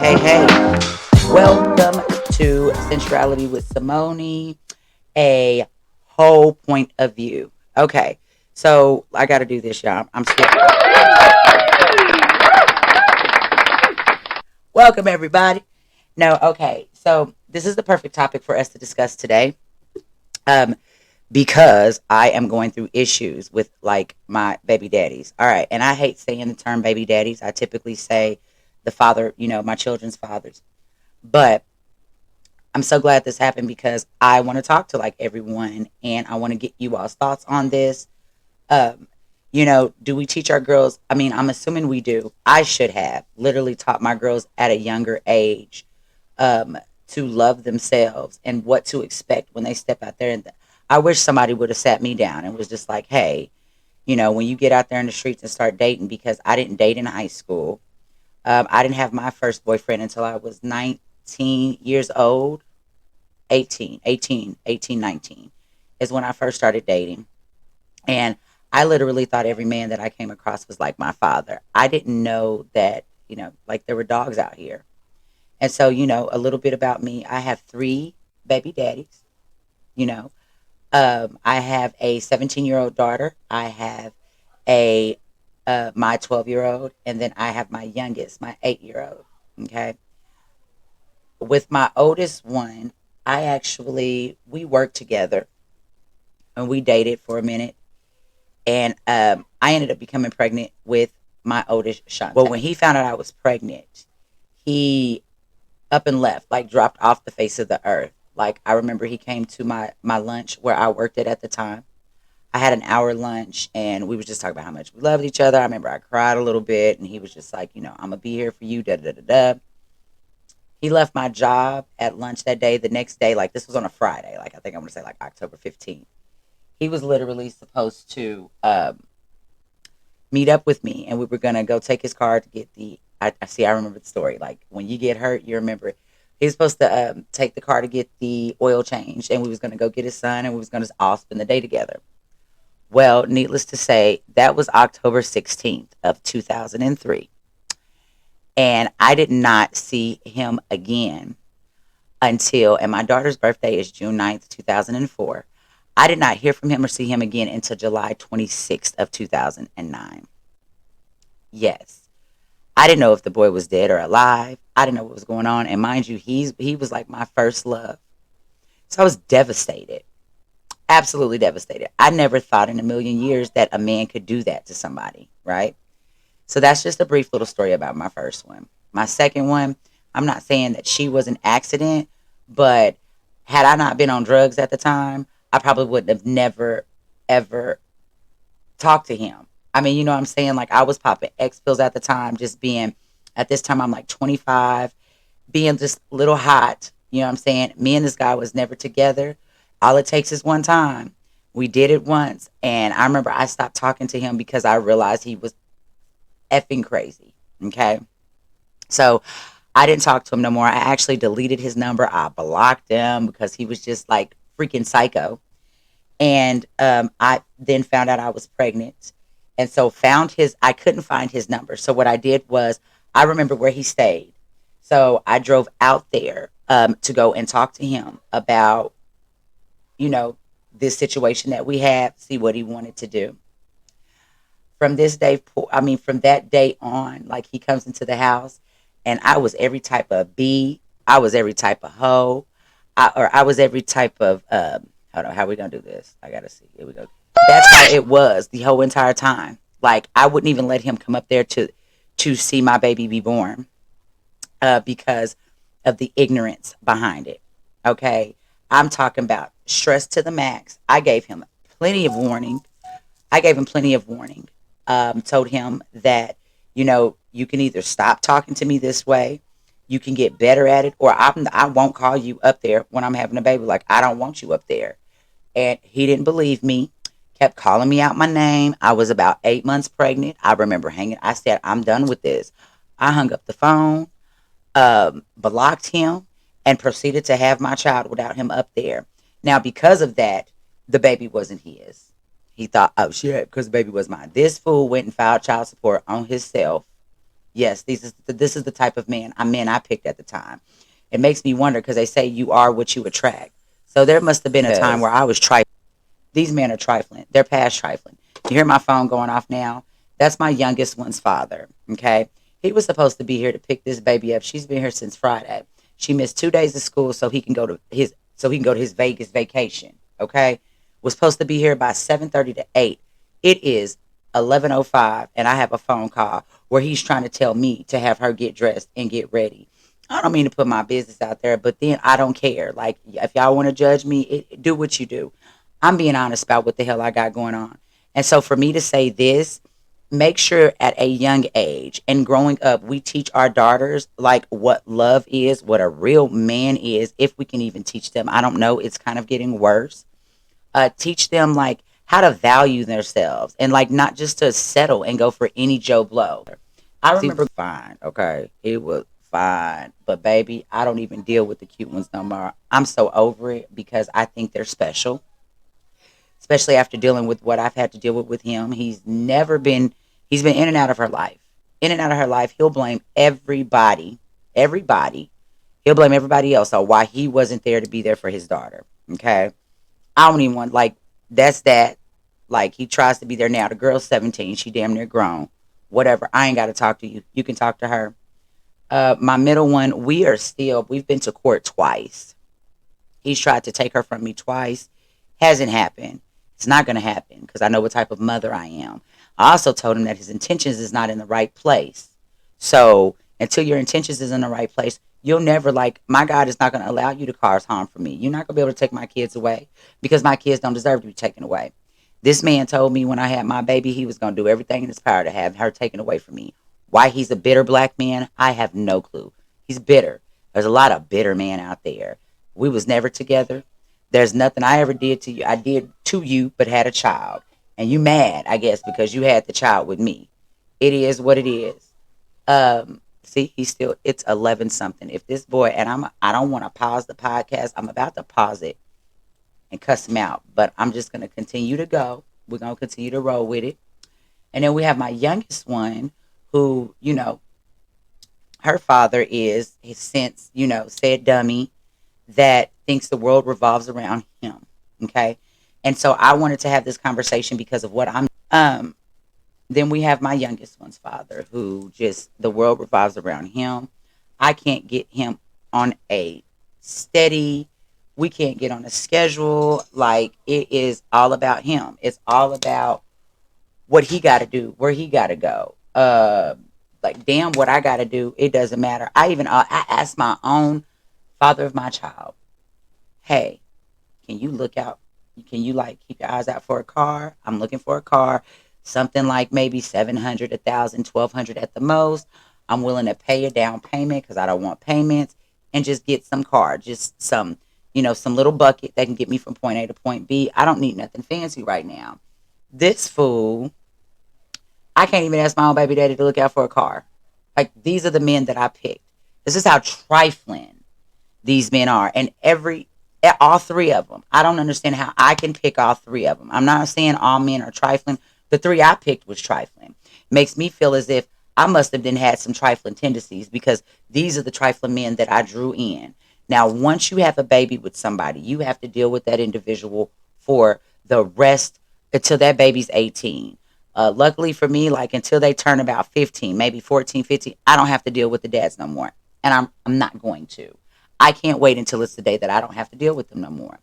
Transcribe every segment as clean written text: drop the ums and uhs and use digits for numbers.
Hey. Welcome to Centrality with Samonie, a whole point of view. Okay, so I got to do this, y'all. I'm scared. Welcome, everybody. No, okay, so this is the perfect topic for us to discuss today. Um, because I am going through issues with like my baby daddies. All right, and I hate saying the term baby daddies. I typically say the father, my children's fathers. But I'm so glad this happened because I want to talk to like everyone and I want to get you all's thoughts on this. Um, do we teach our girls? I mean, I'm assuming we do. I should have literally taught my girls at a younger age um, to love themselves and what to expect when they step out there. And I wish somebody would have sat me down and was just like, hey, when you get out there in the streets and start dating, because I didn't date in high school. I didn't have my first boyfriend until I was 19 years old. 19 is when I first started dating. And I literally thought every man that I came across was like my father. I didn't know that, like there were dogs out here. And so, a little bit about me. I have three baby daddies, you know. I have a 17-year-old daughter. I have a my 12-year-old, and then I have my youngest, my 8-year-old. Okay. With my oldest one, we worked together and we dated for a minute. And I ended up becoming pregnant with my oldest Shante. Well, when he found out I was pregnant, he up and left, like dropped off the face of the earth. Like I remember he came to my lunch where I worked at the time. I had an hour lunch and we was just talking about how much we loved each other. I remember I cried a little bit and he was just like, I'm gonna be here for you, da da da da. He left my job at lunch that day. The next day, like this was on a Friday, like I think I'm gonna say like October 15th. He was literally supposed to meet up with me, and we were gonna go take his car to get the. I see. I remember the story. Like when you get hurt, you remember it. He was supposed to take the car to get the oil changed, and we was gonna go get his son, and we was gonna all spend the day together. Well, needless to say, that was October 16th of 2003, and I did not see him again until. And my daughter's birthday is June 9th, 2004. I did not hear from him or see him again until July 26th of 2009. Yes. I didn't know if the boy was dead or alive. I didn't know what was going on. And mind you, he was like my first love. So I was devastated. Absolutely devastated. I never thought in a million years that a man could do that to somebody, right? So that's just a brief little story about my first one. My second one, I'm not saying that she was an accident, but had I not been on drugs at the time, I probably would have never, ever talked to him. I mean, you know what I'm saying? Like, I was popping X pills at the time, just being, at this time, I'm like 25, being just a little hot. You know what I'm saying? Me and this guy was never together. All it takes is one time. We did it once. And I remember I stopped talking to him because I realized he was effing crazy. Okay. So I didn't talk to him no more. I actually deleted his number. I blocked him because he was just like freaking psycho. And I then found out I was pregnant. And so I couldn't find his number. So what I did was, I remember where he stayed. So I drove out there to go and talk to him about, you know, this situation that we have, see what he wanted to do. From this day, from that day on, like he comes into the house and I was every type of B, I was every type of hoe, I was every type of, hold on, how are we going to do this? I got to see. Here we go. That's how it was the whole entire time. Like I wouldn't even let him come up there to see my baby be born because of the ignorance behind it. Okay. I'm talking about stress to the max. I gave him plenty of warning. Told him that, you can either stop talking to me this way, you can get better at it, or I won't call you up there when I'm having a baby. Like, I don't want you up there. And he didn't believe me, kept calling me out my name. I was about 8 months pregnant. I remember I said, I'm done with this. I hung up the phone, blocked him, and proceeded to have my child without him up there. Now, because of that, the baby wasn't his. He thought, oh shit, because the baby was mine. This fool went and filed child support on himself Yes, this is the type of man I picked at the time. It makes me wonder because they say you are what you attract. So there must have been a time where I was trifling. These men are trifling. They're past trifling. You hear my phone going off now? That's my youngest one's father. Okay, he was supposed to be here to pick this baby up. She's been here since Friday. She missed 2 days of school so he can go to his Vegas vacation. Okay, was supposed to be here by 7:30 to 8. It is 11:05, and I have a phone call where he's trying to tell me to have her get dressed and get ready. I don't mean to put my business out there, but then I don't care. Like, if y'all want to judge me, do what you do. I'm being honest about what the hell I got going on. And so for me to say this, make sure at a young age and growing up, we teach our daughters like what love is, what a real man is, if we can even teach them. I don't know. It's kind of getting worse. Teach them like how to value themselves and like not just to settle and go for any Joe Blow. I remember fine, okay, it was fine, but baby, I don't even deal with the cute ones no more. I'm so over it because I think they're special, especially after dealing with what I've had to deal with him. He's been in and out of her life, in and out of her life. He'll blame everybody. He'll blame everybody else on why he wasn't there to be there for his daughter. Okay, I don't even want like that's that. Like he tries to be there now. The girl's 17. She damn near grown. Whatever. I ain't got to talk to you. You can talk to her. My middle one, we've been to court twice. He's tried to take her from me twice. Hasn't happened. It's not going to happen because I know what type of mother I am. I also told him that his intentions is not in the right place. So until your intentions is in the right place, you'll never like my God is not going to allow you to cause harm for me. You're not going to be able to take my kids away because my kids don't deserve to be taken away. This man told me when I had my baby, he was going to do everything in his power to have her taken away from me. Why he's a bitter black man, I have no clue. He's bitter. There's a lot of bitter men out there. We was never together. There's nothing I ever did to you. I did to you, but had a child. And you mad, I guess, because you had the child with me. It is what it is. See, it's 11 something. If this boy, I don't want to pause the podcast. I'm about to pause it and cuss him out, but I'm just going to continue to go. We're going to continue to roll with it. And then we have my youngest one who, her father is his since, said dummy that thinks the world revolves around him. Okay. And so I wanted to have this conversation because of what I'm. Then we have my youngest one's father who just, the world revolves around him. I can't get him on a steady, we can't get on a schedule. Like it is all about him. It's all about what he got to do, where he got to go. Like damn, what I got to do, it doesn't matter. I asked my own father of my child, hey, can you look out? Can you like keep your eyes out for a car? I'm looking for a car, something like maybe 700, 1,000, 1,200 at the most. I'm willing to pay a down payment because I don't want payments and just get some car, just some little bucket that can get me from point A to point B. I don't need nothing fancy right now. This fool, I can't even ask my own baby daddy to look out for a car. Like these are the men that I picked. This is how trifling these men are, and all three of them. I don't understand how I can pick all three of them. I'm not saying all men are trifling. The three I picked was trifling. Makes me feel as if I must have then had some trifling tendencies because these are the trifling men that I drew in. Now, once you have a baby with somebody, you have to deal with that individual for the rest until that baby's 18. Luckily for me, like until they turn about 15, maybe 14, 15, I don't have to deal with the dads no more. And I'm not going to. I can't wait until it's the day that I don't have to deal with them no more.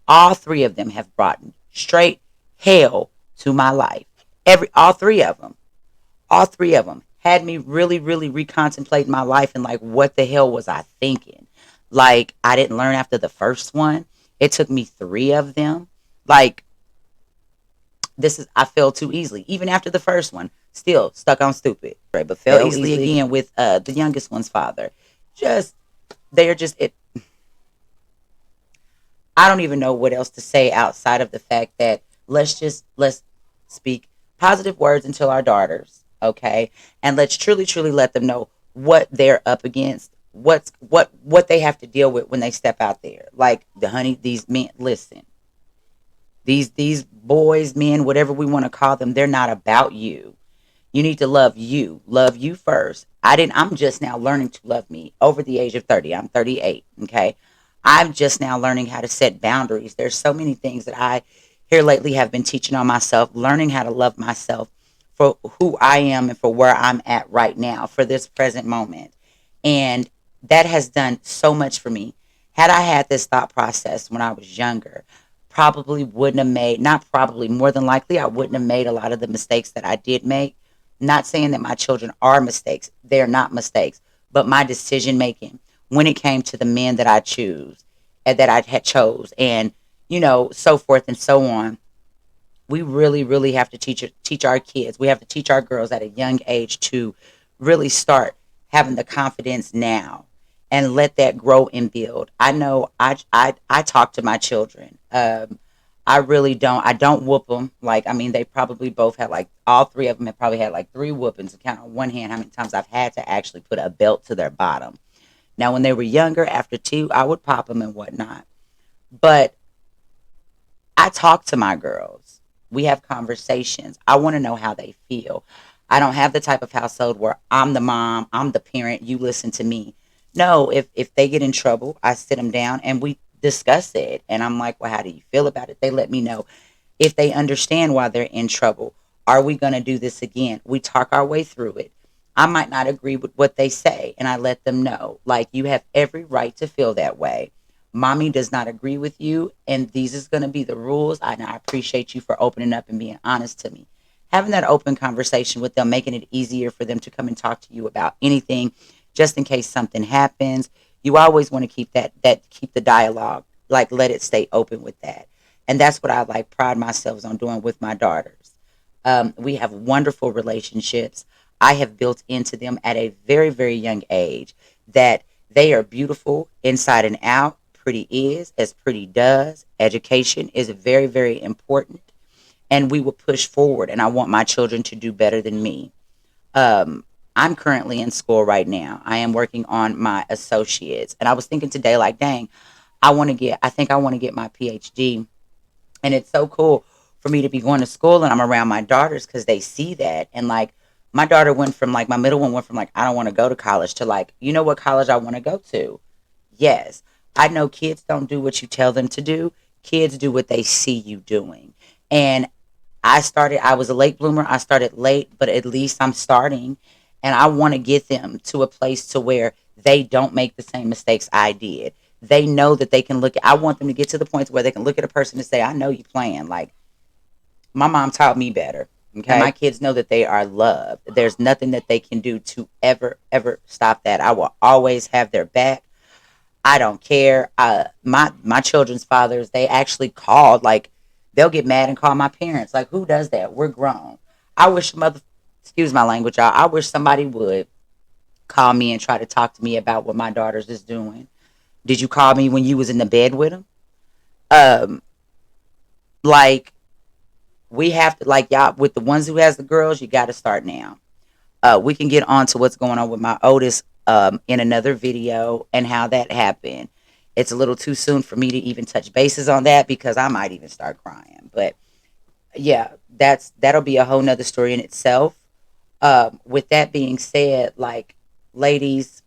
All three of them have brought straight hell to my life. All three of them had me really, really recontemplate my life and like, what the hell was I thinking? Like, I didn't learn after the first one. It took me three of them. Like, I fell too easily. Even after the first one, still stuck on stupid. Right, but fell easily again with the youngest one's father. Just, they're just, I don't even know what else to say outside of the fact that let's speak positive words into our daughters, okay? And let's truly, truly let them know what they're up against, what they have to deal with when they step out there. Like these men, listen, these boys, men, whatever we want to call them, they're not about you. You need to love you first. I'm just now learning to love me over the age of 30. I'm 38. Okay. I'm just now learning how to set boundaries. There's so many things that I here lately have been teaching on myself, learning how to love myself for who I am and for where I'm at right now, for this present moment. And that has done so much for me. Had I had this thought process when I was younger, probably wouldn't have made, not probably, more than likely, I wouldn't have made a lot of the mistakes that I did make. Not saying that my children are mistakes, they're not mistakes, but my decision making when it came to the men that I choose and that I had chose, and so forth and so on. We really, really have to teach our kids. We have to teach our girls at a young age to really start having the confidence now and let that grow and build. I know I talk to my children. I really don't. I don't whoop them. Like, I mean, they probably both had, like, all three of them have probably had like three whoopings. To count on one hand how many times I've had to actually put a belt to their bottom. Now, when they were younger, after two, I would pop them and whatnot. But I talk to my girls. We have conversations. I want to know how they feel. I don't have the type of household where I'm the mom, I'm the parent, you listen to me. No, if they get in trouble, I sit them down and we discuss it. And I'm like, well, how do you feel about it? They let me know if they understand why they're in trouble. Are we going to do this again? We talk our way through it. I might not agree with what they say, and I let them know, like, you have every right to feel that way. Mommy does not agree with you, and these is going to be the rules. And I appreciate you for opening up and being honest to me. Having that open conversation with them, making it easier for them to come and talk to you about anything, just in case something happens. You always want to keep that keep the dialogue, like, let it stay open with that. And that's what I like pride myself on doing with my daughters. We have wonderful relationships. I have built into them at a very, very young age that they are beautiful inside and out. Pretty is as pretty does. Education is very, very important, and we will push forward. And I want my children to do better than me. Um, I'm currently in school right now. I am working on my associates, and I was thinking today, like, dang, I think I want to get my PhD. And it's so cool for me to be going to school and I'm around my daughters because they see that. And, like, my daughter went from, like, my middle one went from, like, I don't want to go to college to, like, you know what college I want to go to? Yes. I know kids don't do what you tell them to do. Kids do what they see you doing. And I was a late bloomer. I started late, but at least I'm starting. And I want to get them to a place to where they don't make the same mistakes I did. They know that they can I want them to get to the point where they can look at a person and say, I know you playing. Like, my mom taught me better. Okay. And my kids know that they are loved. There's nothing that they can do to ever, ever stop that. I will always have their back. I don't care. My children's fathers, they actually called. Like, they'll get mad and call my parents. Like, who does that? We're grown. I wish excuse my language, y'all. I wish somebody would call me and try to talk to me about what my daughters is doing. Did you call me when you was in the bed with them? Um, like, we have to, like, y'all, with the ones who has the girls, you got to start now. We can get on to what's going on with my oldest in another video and how that happened. It's a little too soon for me to even touch bases on that because I might even start crying. But yeah, that'll be a whole nother story in itself. With that being said, like, ladies,